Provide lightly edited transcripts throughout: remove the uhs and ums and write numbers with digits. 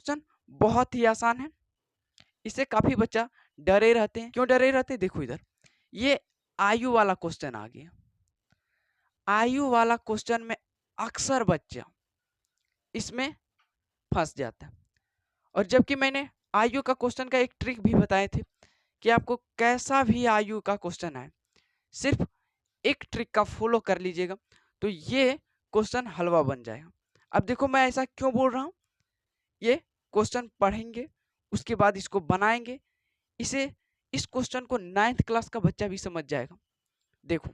Question बहुत ही आसान है, इससे काफी बच्चा डरे रहते हैं। क्यों डरे रहते हैं? देखो इधर ये आयु वाला क्वेश्चन आ गया। आयु वाला क्वेश्चन में अक्सर बच्चा इसमें फंस जाता है। और जबकि मैंने आयु का क्वेश्चन का एक ट्रिक भी बताए थे कि आपको कैसा भी आयु का क्वेश्चन आए, सिर्फ एक ट्रिक का फॉलो कर लीजिएगा तो ये क्वेश्चन हलवा बन जाएगा। अब देखो मैं ऐसा क्यों बोल रहा हूं, ये क्वेश्चन पढ़ेंगे उसके बाद इसको बनाएंगे, इस क्वेश्चन को 9th क्लास का बच्चा भी समझ जाएगा। देखो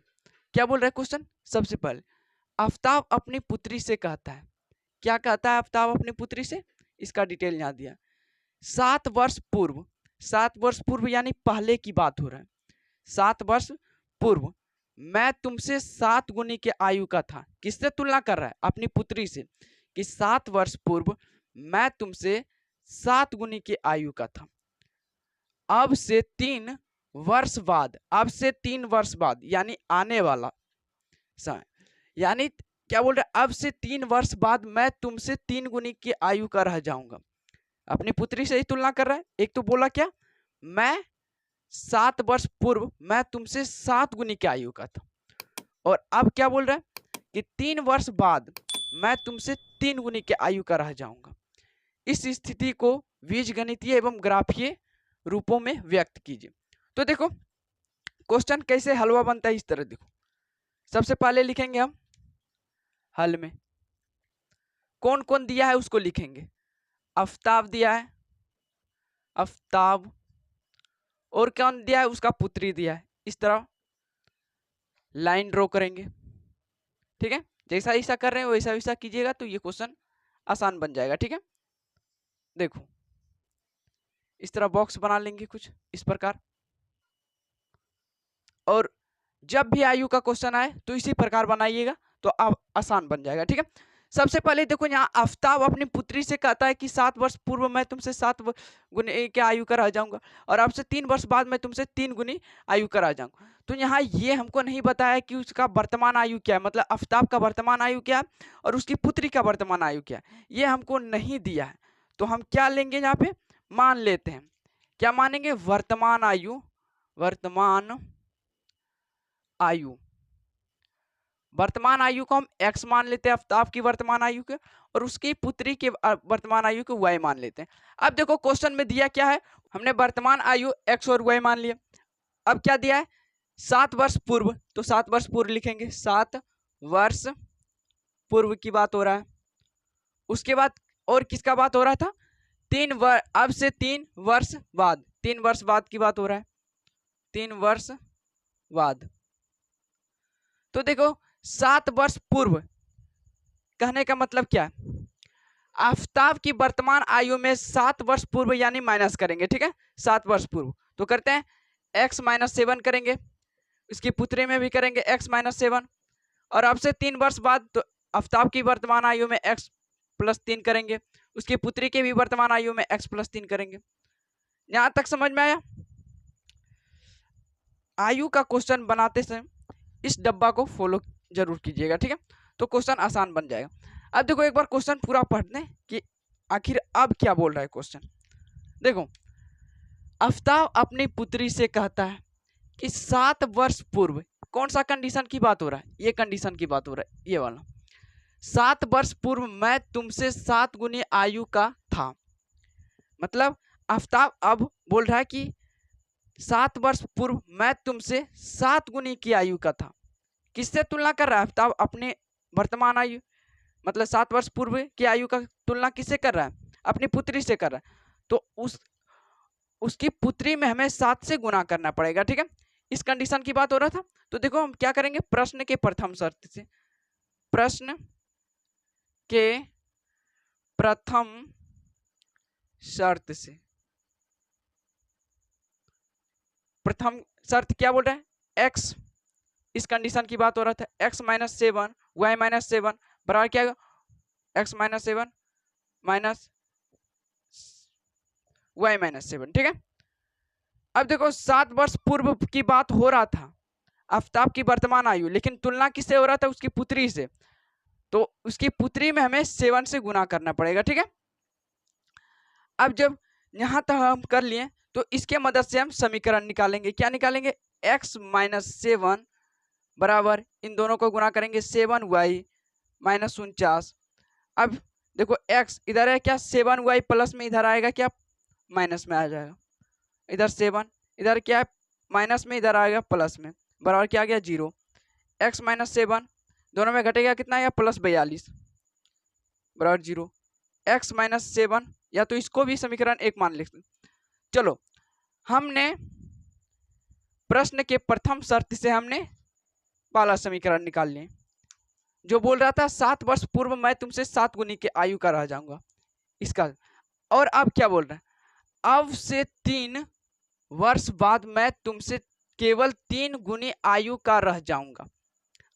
क्या बोल रहा है क्वेश्चन। सबसे पहले आफ्ताब अपनी पुत्री से कहता है, क्या कहता है आफ्ताब अपनी पुत्री से, इसका डिटेल यहाँ दिया। 7 वर्ष पूर्व, 7 वर्ष पूर्व यानी पहले की बात हो रहा है। 7 वर्ष पूर्व मैं तुमसे 7 गुनी के आयु का था। किससे तुलना कर रहा है? अपनी पुत्री से, कि 7 वर्ष पूर्व मैं तुमसे 7 गुनी के आयु का था। अब से 3 वर्ष बाद, अब से 3 वर्ष बाद यानी आने वाला समय, यानी क्या बोल रहा है, अब से 3 वर्ष बाद मैं तुमसे 3 गुनी की आयु का रह जाऊंगा। अपनी पुत्री से ही तुलना कर रहा है। एक तो बोला क्या, मैं 7 वर्ष पूर्व मैं तुमसे 7 गुनी की आयु का था, और अब क्या बोल रहा है कि 3 वर्ष बाद मैं तुमसे 3 गुनी की आयु का रह जाऊंगा। इस स्थिति को बीजगणितीय एवं ग्राफीय रूपों में व्यक्त कीजिए। तो देखो क्वेश्चन कैसे हलवा बनता है, इस तरह देखो। सबसे पहले लिखेंगे हम हल में कौन कौन दिया है उसको लिखेंगे। आफ्ताब दिया है, आफ्ताब, और कौन दिया है, उसका पुत्री दिया है। इस तरह लाइन ड्रॉ करेंगे, ठीक है। जैसा ऐसा कर रहे हैं वैसा वैसा कीजिएगा तो ये क्वेश्चन आसान बन जाएगा, ठीक है। देखो इस तरह बॉक्स बना लेंगे कुछ इस प्रकार, और जब भी आयु का क्वेश्चन आए तो इसी प्रकार बनाइएगा तो अब आसान बन जाएगा, ठीक है। सबसे पहले देखो यहाँ आफ्ताब अपनी पुत्री से कहता है कि 7 वर्ष पूर्व मैं तुमसे 7 गुनी के आयु का रह जाऊंगा, और अब से 3 वर्ष बाद मैं तुमसे 3 गुनी आयु का रह जाऊंगा। तो यहाँ ये हमको नहीं बताया कि उसका वर्तमान आयु क्या है, मतलब आफ्ताब का वर्तमान आयु क्या है और उसकी पुत्री का वर्तमान आयु क्या है, ये हमको नहीं दिया है। तो हम क्या लेंगे यहाँ पे, मान लेते हैं। क्या मानेंगे? वर्तमान आयु, वर्तमान आयु, वर्तमान आयु को हम x मान लेते हैं आफ्ताब की वर्तमान आयु के, और उसकी पुत्री के वर्तमान आयु को y मान लेते हैं। अब देखो क्वेश्चन में दिया क्या है, हमने वर्तमान आयु x और y मान लिया। अब क्या दिया है, 7 वर्ष पूर्व, तो 7 वर्ष पूर्व लिखेंगे, 7 वर्ष पूर्व की बात हो रहा है। उसके बाद और किसका बात हो रहा था, अब से 3 वर्ष बाद, 3 वर्ष बाद की बात हो रहा है, 3 वर्ष बाद। तो देखो 7 वर्ष पूर्व कहने का मतलब क्या है, आफ्ताब की वर्तमान आयु में 7 वर्ष पूर्व यानी माइनस करेंगे, ठीक है। 7 वर्ष पूर्व तो करते हैं x - 7 करेंगे, इसकी पुत्री में भी करेंगे x - 7, और अब से 3 वर्ष बाद तो आफ्ताब की वर्तमान आयु में x + 3 करेंगे, उसकी पुत्री के भी वर्तमान आयु में x + 3 करेंगे। यहां तक समझ में आया? आयु का क्वेश्चन बनाते समय इस डब्बा को फॉलो जरूर कीजिएगा, ठीक है, तो क्वेश्चन आसान बन जाएगा। अब देखो एक बार क्वेश्चन पूरा पढ़ते हैं कि आखिर अब क्या बोल रहा है क्वेश्चन। देखो आफ्ताब अपनी पुत्री से कहता है कि 7 वर्ष पूर्व, कौन सा कंडीशन की बात हो रहा है, ये कंडीशन की बात हो रहा है, ये वाला। 7 वर्ष पूर्व मैं तुमसे 7 गुनी आयु का था, मतलब आफ्ताब अब बोल रहा है कि 7 वर्ष पूर्व मैं तुमसे 7 गुनी की आयु का था। किससे तुलना कर रहा है आफ्ताब, अपने वर्तमान आयु, मतलब 7 वर्ष पूर्व की आयु का तुलना किससे कर रहा है, अपनी पुत्री से कर रहा है। तो उसकी पुत्री में हमें 7 से गुना करना पड़ेगा, ठीक है। इस कंडीशन की बात हो रहा था। तो देखो हम क्या करेंगे, प्रश्न के प्रथम शर्त से, प्रश्न के प्रथम शर्त से, प्रथम शर्त क्या बोल रहा है, x, इस कंडीशन की बात हो रहा था, x - 7 y - 7 बराबर क्या, x - 7 माइनस y - 7, ठीक है। अब देखो 7 वर्ष पूर्व की बात हो रहा था आफ्ताब की वर्तमान आयु, लेकिन तुलना किससे हो रहा था, उसकी पुत्री से, तो उसकी पुत्री में हमें 7 से गुना करना पड़ेगा, ठीक है। अब जब यहाँ तक हम कर लिए तो इसके मदद से हम समीकरण निकालेंगे। क्या निकालेंगे? x माइनस 7 बराबर इन दोनों को गुणा करेंगे 7y माइनस 49। अब देखो x इधर है क्या 7y प्लस में इधर आएगा क्या माइनस में आ जाएगा। इधर 7 इधर क्या है माइनस में इधर आएगा प्लस में बराबर क्या आ गया 0। x माइनस 7 दोनों में घटेगा कितना आएगा प्लस 42 बराबर 0। x माइनस 7 या तो इसको भी समीकरण 1 मान लेते। चलो हमने प्रश्न के प्रथम शर्त से हमने पहला समीकरण निकाल लिए जो बोल रहा था 7 वर्ष पूर्व मैं तुमसे 7 गुनी के आयु का रह जाऊंगा इसका। और अब क्या बोल रहा है? अब से 3 वर्ष बाद मैं तुमसे केवल 3 गुनी आयु का रह जाऊंगा।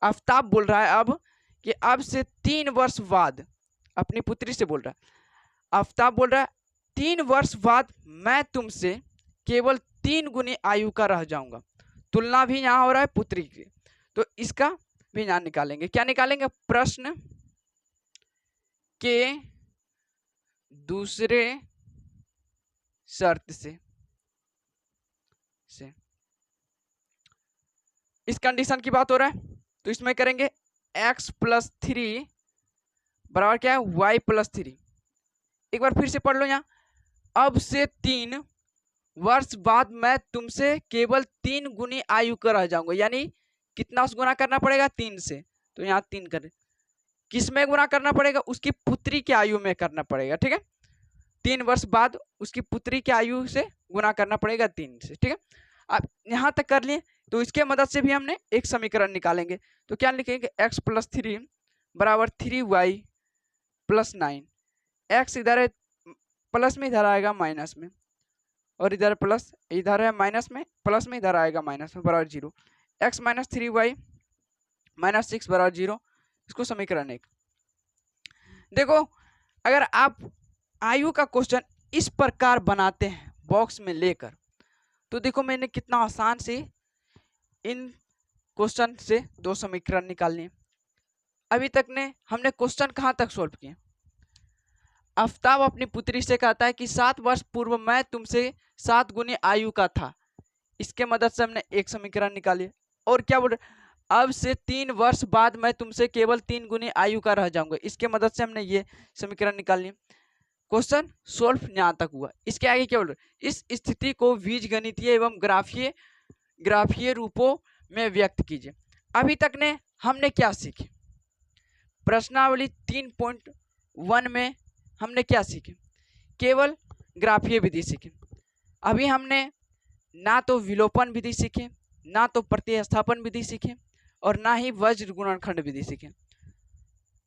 आफ्ताब बोल रहा है अब कि अब से 3 वर्ष बाद अपनी पुत्री से बोल रहा है। आफ्ताब बोल रहा है 3 वर्ष बाद मैं तुमसे केवल 3 गुनी आयु का रह जाऊंगा। तुलना भी यहाँ हो रहा है पुत्री की, तो इसका भी यहाँ निकालेंगे। क्या निकालेंगे? प्रश्न के दूसरे शर्त से इस कंडीशन की बात हो रहा है तो इसमें करेंगे x प्लस 3 बराबर क्या है y प्लस 3। एक बार फिर से पढ़ लो यहाँ। अब से 3 वर्ष बाद मैं तुमसे केवल 3 गुनी आयु का रह जाऊंगा, यानी कितना गुना करना पड़ेगा 3 से, तो यहाँ 3 करें। किस में गुना करना पड़ेगा? उसकी पुत्री की आयु में करना पड़ेगा। ठीक है, 3 वर्ष बाद उसकी पुत्री की आयु से गुना करना पड़ेगा 3 से। ठीक है, अब यहाँ तक कर लिए तो इसके मदद से भी हमने एक समीकरण निकालेंगे। तो क्या लिखेंगे? x प्लस 3 बराबर 3y प्लस 9। x इधर है प्लस में इधर आएगा माइनस में, और इधर प्लस इधर है माइनस में, प्लस में इधर आएगा माइनस में बराबर 0। x माइनस 3y माइनस 6 बराबर 0। इसको समीकरण 1। देखो अगर आप आयु का क्वेश्चन इस प्रकार बनाते हैं बॉक्स में लेकर, तो देखो मैंने कितना आसान से इन क्वेश्चन से 2 समीकरण निकालने। अभी तक ने हमने क्वेश्चन कहां तक सॉल्व किए? आफ्ताब अपनी पुत्री से कहता है कि 7 वर्ष पूर्व मैं तुमसे 7 गुनी आयु का था। इसके मदद से हमने एक समीकरण निकाली। और क्या बोल रहे? अब से 3 वर्ष बाद मैं तुमसे केवल 3 गुनी आयु का रह जाऊंगा। इसके मदद से हमने ये समीकरण निकाल लिए। क्वेश्चन सोल्व यहाँ तक हुआ। इसके आगे क्या बोल रहे? इस स्थिति को बीजगणितीय एवं ग्राफीय रूपों में व्यक्त कीजिए। अभी तक ने हमने क्या सीखे? प्रश्नावली 3.1 में हमने क्या सीखे? केवल ग्राफीय विधि सीखे। अभी हमने ना तो विलोपन विधि सीखे, ना तो प्रतिस्थापन विधि सीखे, और ना ही वज्र गुणनखंड विधि सीखे।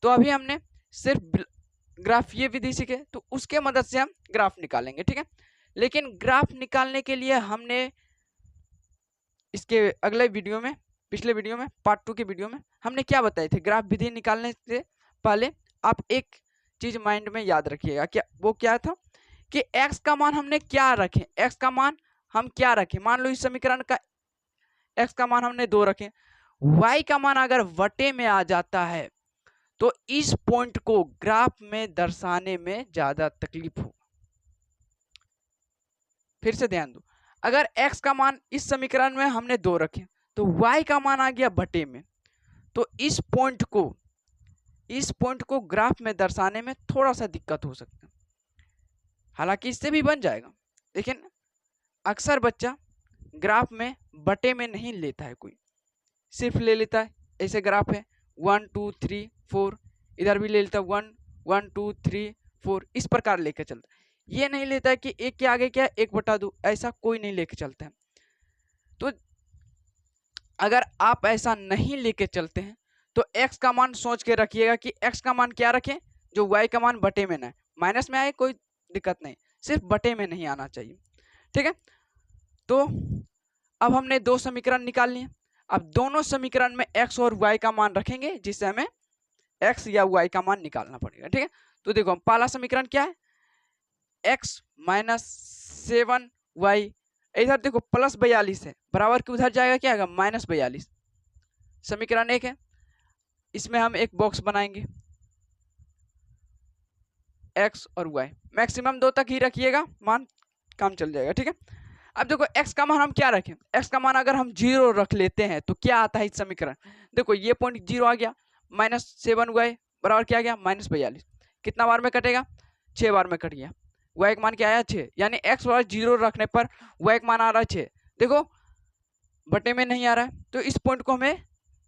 तो अभी हमने सिर्फ ग्राफीय विधि सीखे, तो उसके मदद से हम ग्राफ निकालेंगे। ठीक है, लेकिन ग्राफ निकालने के लिए हमने इसके अगले वीडियो में, पिछले वीडियो में, पार्ट 2 के वीडियो में हमने क्या बताए थे? ग्राफ विधि निकालने से पहले आप एक चीज माइंड में याद रखिएगा। क्या वो क्या था कि x का मान हमने क्या रखें? x का मान हम क्या रखें? मान लो इस समीकरण का x का मान हमने 2 रखें। y का मान अगर वटे में आ जाता है तो इस पॉइंट को ग्राफ में दर्शाने में ज्यादा तकलीफ हो। फिर से ध्यान दो, अगर x का मान इस समीकरण में हमने 2 रखे तो y का मान आ गया बटे में, तो इस पॉइंट को ग्राफ में दर्शाने में थोड़ा सा दिक्कत हो सकता है। हालांकि इससे भी बन जाएगा, लेकिन अक्सर बच्चा ग्राफ में बटे में नहीं लेता है, कोई सिर्फ ले लेता है ऐसे ग्राफ है 1 2 3 4, इधर भी ले लेता है 1 1 2 3 4, इस प्रकार लेकर चलता है। ये नहीं लेता है कि एक के आगे क्या 1/2, ऐसा कोई नहीं लेके चलता है। तो अगर आप ऐसा नहीं लेके चलते हैं तो x का मान सोच के रखिएगा कि x का मान क्या रखें? जो y का मान बटे में ना है, माइनस में आए कोई दिक्कत नहीं, सिर्फ बटे में नहीं आना चाहिए। ठीक है, तो अब हमने 2 समीकरण निकाल लिए। अब दोनों समीकरण में x और y का मान रखेंगे, जिससे हमें x या y का मान निकालना पड़ेगा। ठीक है, तो देखो पहला समीकरण क्या है? x माइनस 7y, इधर देखो प्लस 42 है, बराबर के उधर जाएगा क्या आएगा? माइनस 42। समीकरण 1 है, इसमें हम एक बॉक्स बनाएंगे। एक्स और वाई मैक्सिमम 2 तक ही रखिएगा, मान काम चल जाएगा। ठीक है, अब देखो एक्स का मान हम क्या रखें, एक्स का मान अगर हम 0 रख लेते हैं तो क्या आता है इस समीकरण, देखो ये पॉइंट 0 आ गया, -7y बराबर क्या आ गया -42, कितना बार में कटेगा 6 बार में कट गया, y का मान क्या आया 6, यानी x बराबर 0 रखने पर y का मान आ रहा है 6, देखो बटे में नहीं आ रहा है, तो इस पॉइंट को हमें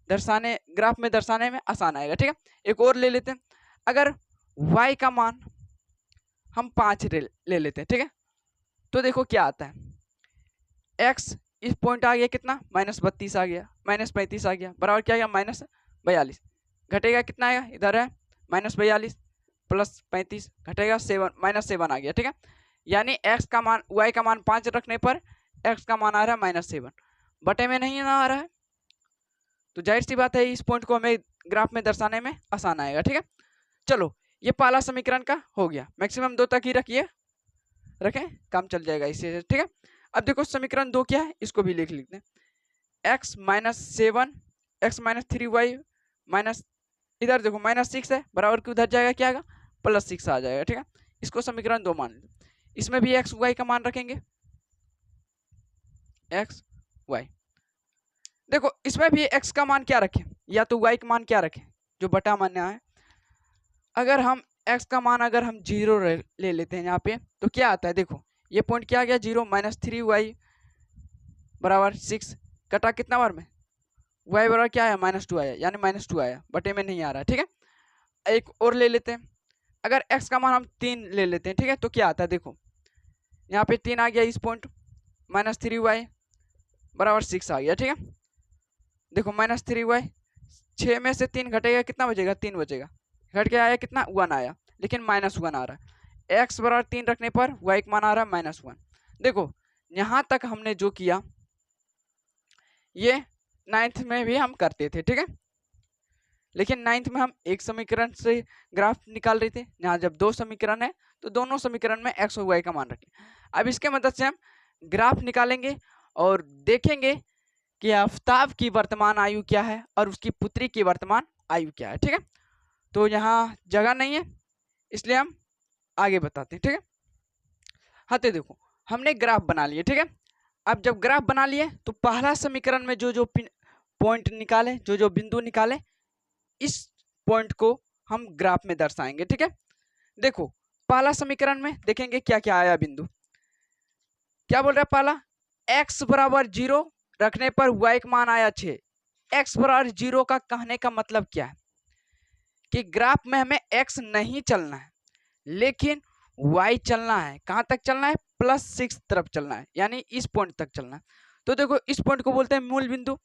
दर्शाने ग्राफ में दर्शाने में आसान आएगा। ठीक है, एक और ले लेते हैं, अगर y का मान हम 5 ले लेते हैं, ठीक है, तो देखो क्या आता है, x इस पॉइंट आ गया कितना -32 आ गया, -35 आ गया, बराबर क्या आ गया -42, घटेगा कितना आएगा, इधर है -42 प्लस 35 घटेगा 7 -7 आ गया। ठीक है, यानी x का मान y का मान 5 रखने पर x का मान आ रहा है -7, बटे में नहीं ना आ रहा है, तो जाहिर सी बात है इस पॉइंट को हमें ग्राफ में दर्शाने में आसान आएगा। ठीक है, चलो ये पहला समीकरण का हो गया, मैक्सिमम 2 तक ही रखें, काम चल जाएगा इससे। ठीक है, अब देखो समीकरण 2 क्या है, इसको भी लिख लेते हैं, x -7 x -3y माइनस, इधर देखो -6 है, बराबर की उधर जाएगा क्या आएगा +6 आ जाएगा। ठीक है, इसको समीकरण 2 मान लो, इसमें भी x y का मान रखेंगे, x y, देखो इसमें भी x का मान क्या रखें या तो y का मान क्या रखें, जो बटा मान्य है, अगर हम x का मान अगर हम 0 ले लेते हैं यहाँ पे तो क्या आता है, देखो ये पॉइंट क्या आ गया 0, -3y बराबर 6, कटा कितना बार में y बराबर क्या आया -2 आया, यानी -2 आया, बटे में नहीं आ रहा है। ठीक है, एक और ले लेते हैं, अगर x का मान हम 3 ले लेते हैं, ठीक है, तो क्या आता है, देखो यहाँ पे 3 आ गया, इस पॉइंट -3y बराबर 6 आ गया। ठीक है, देखो -3y 6 में से 3 घटेगा कितना बचेगा, 3 बचेगा, घट के आया कितना 1 आया, लेकिन -1 आ रहा है, x बराबर 3 रखने पर y का मान आ रहा है -1। देखो यहाँ तक हमने जो किया ये 9th में भी हम करते थे। ठीक है, लेकिन 9th में हम एक समीकरण से ग्राफ निकाल रहे थे, यहाँ जब 2 समीकरण है तो दोनों समीकरण में x और y का मान रखें। अब इसके मदद से हम ग्राफ निकालेंगे और देखेंगे कि आफताब की वर्तमान आयु क्या है और उसकी पुत्री की वर्तमान आयु क्या है। ठीक है, तो यहाँ जगह नहीं है इसलिए हम आगे बताते हैं। ठीक है, हाँ तो देखो हमने ग्राफ बना लिए। ठीक है, अब जब ग्राफ बना लिए तो पहला समीकरण में जो जो पॉइंट निकाले, जो जो बिंदु निकाले, इस पॉइंट को हम ग्राफ में दर्शाएंगे। ठीक है, देखो पहला समीकरण में देखेंगे क्या क्या आया बिंदु, क्या बोल रहा है पहला, x बराबर 0 रखने पर y का मान आया 6, x बराबर 0 का कहने का मतलब क्या है कि ग्राफ में हमें x नहीं चलना है लेकिन y चलना है, कहां तक चलना है +6 तरफ चलना है, यानी इस पॉइंट तक चलना है। तो देखो इस पॉइंट को बोलते हैं मूल बिंदु,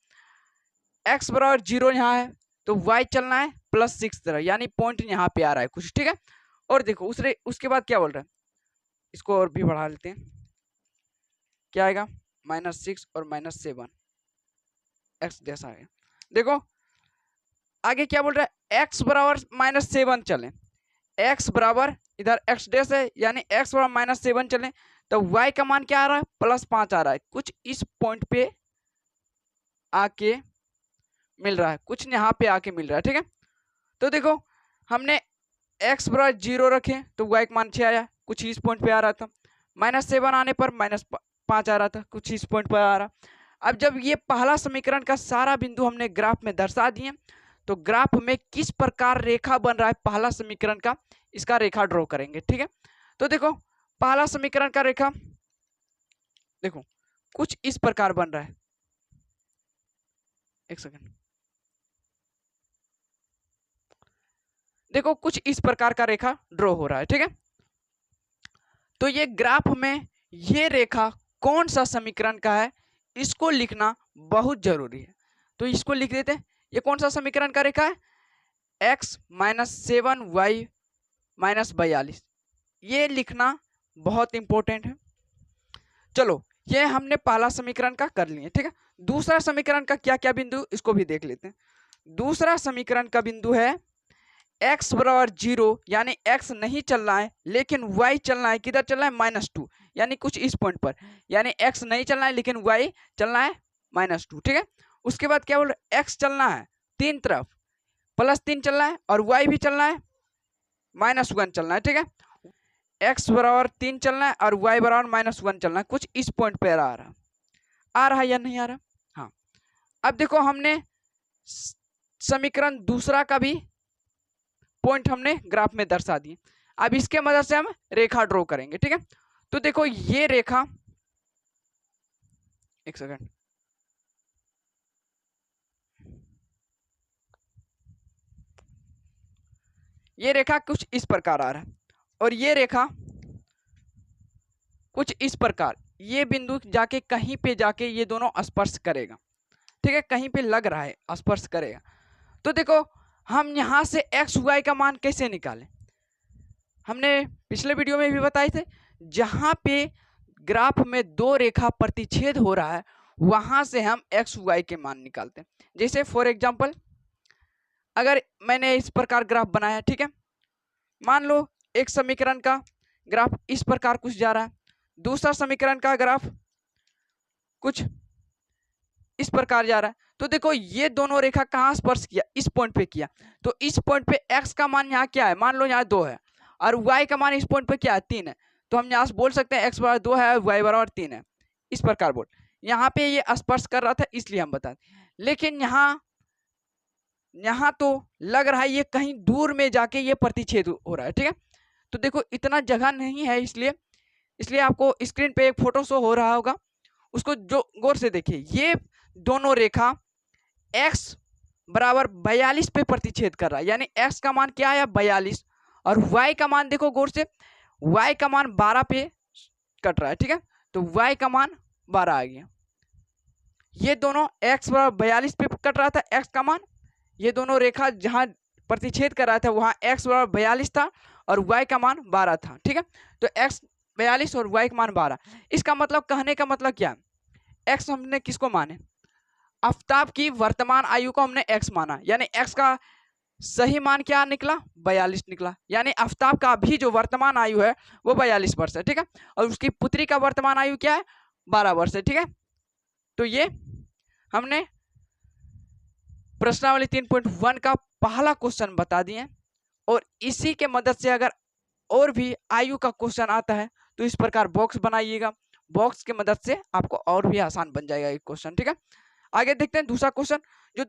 x बराबर 0 यहाँ है तो y चलना है +6 तरफ, यानी पॉइंट यहाँ पे आ रहा है कुछ। ठीक है, और देखो उसके बाद क्या बोल रहा है, इसको और भी बढ़ा लेते हैं, क्या आएगा -6 और -7 x जैसा है। देखो आगे क्या बोल रहा है, x बराबर -7 चले, x बराबर इधर x डैश है यानी x बराबर -7 चले तो y का मान क्या आ रहा है +5 आ रहा है, कुछ इस पॉइंट पे आके मिल रहा है, कुछ यहाँ पे आके मिल रहा है। ठीक है, तो देखो हमने x बराबर 0 रखे तो y का मान 6 आया, कुछ इस पॉइंट पे आ रहा था, -7 आने पर -5 आ रहा था, कुछ इस पॉइंट पर आ रहा। अब जब ये पहला समीकरण का सारा बिंदु हमने ग्राफ में दर्शा दिए तो ग्राफ में किस प्रकार रेखा बन रहा है पहला समीकरण का, इसका रेखा ड्रॉ करेंगे। ठीक है, तो देखो पहला समीकरण का रेखा देखो कुछ इस प्रकार बन रहा है, एक सेकंड, देखो कुछ इस प्रकार का रेखा ड्रॉ हो रहा है। ठीक है, तो ये ग्राफ में ये रेखा कौन सा समीकरण का है इसको लिखना बहुत जरूरी है, तो इसको लिख देते हैं, ये कौन सा समीकरण का रेखा है, x -7 y -42, ये लिखना बहुत इंपॉर्टेंट है। चलो ये हमने पहला समीकरण का कर लिए। ठीक है, दूसरा समीकरण का क्या क्या बिंदु इसको भी देख लेते हैं। दूसरा समीकरण का बिंदु है x बराबर 0 यानी x नहीं चलना है लेकिन y चलना है, किधर चलना है -2, यानी कुछ इस पॉइंट पर, यानी x नहीं चलना है लेकिन y चलना है -2। ठीक है, उसके बाद क्या बोल रहे हैं, x चलना है 3 तरफ +3 चलना है और y भी चलना है -1 चलना है। ठीक है, x बराबर 3 चलना है और y बराबर -1 चलना है। कुछ इस पॉइंट पे आ रहा या नहीं आ रहा? हाँ। अब देखो हमने समीकरण दूसरा का भी पॉइंट हमने ग्राफ में दर्शा दिए। अब इसके मदद से हम रेखा ड्रॉ करेंगे, ठीक है। तो देखो ये रेखा, एक सेकंड, ये रेखा कुछ इस प्रकार आ रहा है और ये रेखा कुछ इस प्रकार, ये बिंदु जाके कहीं पे जाके ये दोनों स्पर्श करेगा, ठीक है, कहीं पे लग रहा है स्पर्श करेगा। तो देखो हम यहां से एक्स वाई का मान कैसे निकालें? हमने पिछले वीडियो में भी बताए थे, जहां पे ग्राफ में दो रेखा प्रतिच्छेद हो रहा है वहां से हम एक्स वाई के मान निकालते हैं। जैसे फॉर एग्जांपल अगर मैंने इस प्रकार ग्राफ बनाया, ठीक है, मान लो एक समीकरण का ग्राफ इस प्रकार कुछ जा रहा है, दूसरा समीकरण का ग्राफ कुछ इस प्रकार जा रहा है। तो देखो ये दोनों रेखा कहाँ स्पर्श किया? इस पॉइंट पे किया। तो इस पॉइंट पे x का मान यहाँ क्या है? मान लो यहाँ 2 है और y का मान इस पॉइंट पे क्या है? 3 है। तो हम यहाँ से बोल सकते हैं x बराबर 2 है और y बराबर 3 है। इस प्रकार बोल, यहाँ पे ये स्पर्श कर रहा था इसलिए हम बता, लेकिन यहाँ तो लग रहा है ये कहीं दूर में जाके ये प्रतिच्छेद हो रहा है, ठीक है। तो देखो इतना जगह नहीं है, इसलिए आपको स्क्रीन पे एक फोटो शो हो रहा होगा, उसको जो गौर से देखिए। ये दोनों रेखा x बराबर 42 पे प्रतिच्छेद कर रहा है, यानी x का मान क्या है? 42, और y का मान देखो गौर से, y का मान 12 पे कट रहा है, ठीक है। तो y का मान 12 आ गया। ये दोनों x बराबर 42 पे कट रहा था x का मान, ये दोनों रेखा जहां प्रतिच्छेद कर रहा था वहां x बराबर 42 था और y का मान 12 था, ठीक है। तो x 42 और y का मान 12। इसका मतलब, कहने का मतलब क्या है? x हमने किसको माने? आफताब की वर्तमान आयु को हमने x माना, यानी x का सही मान क्या निकला? 42 निकला। यानी आफताब का अभी जो वर्तमान आयु है वो 42 वर्ष है, ठीक है, और उसकी पुत्री का वर्तमान आयु क्या है? 12 वर्ष है, ठीक है। तो ये हमने प्रश्नावली 3.1 का पहला क्वेश्चन बता दिए, और इसी के मदद से अगर और भी आयु का क्वेश्चन आता है तो इस प्रकार बॉक्स बनाइएगा, बॉक्स की मदद से आपको और भी आसान बन जाएगा एक क्वेश्चन, ठीक है। आगे देखते हैं दूसरा क्वेश्चन।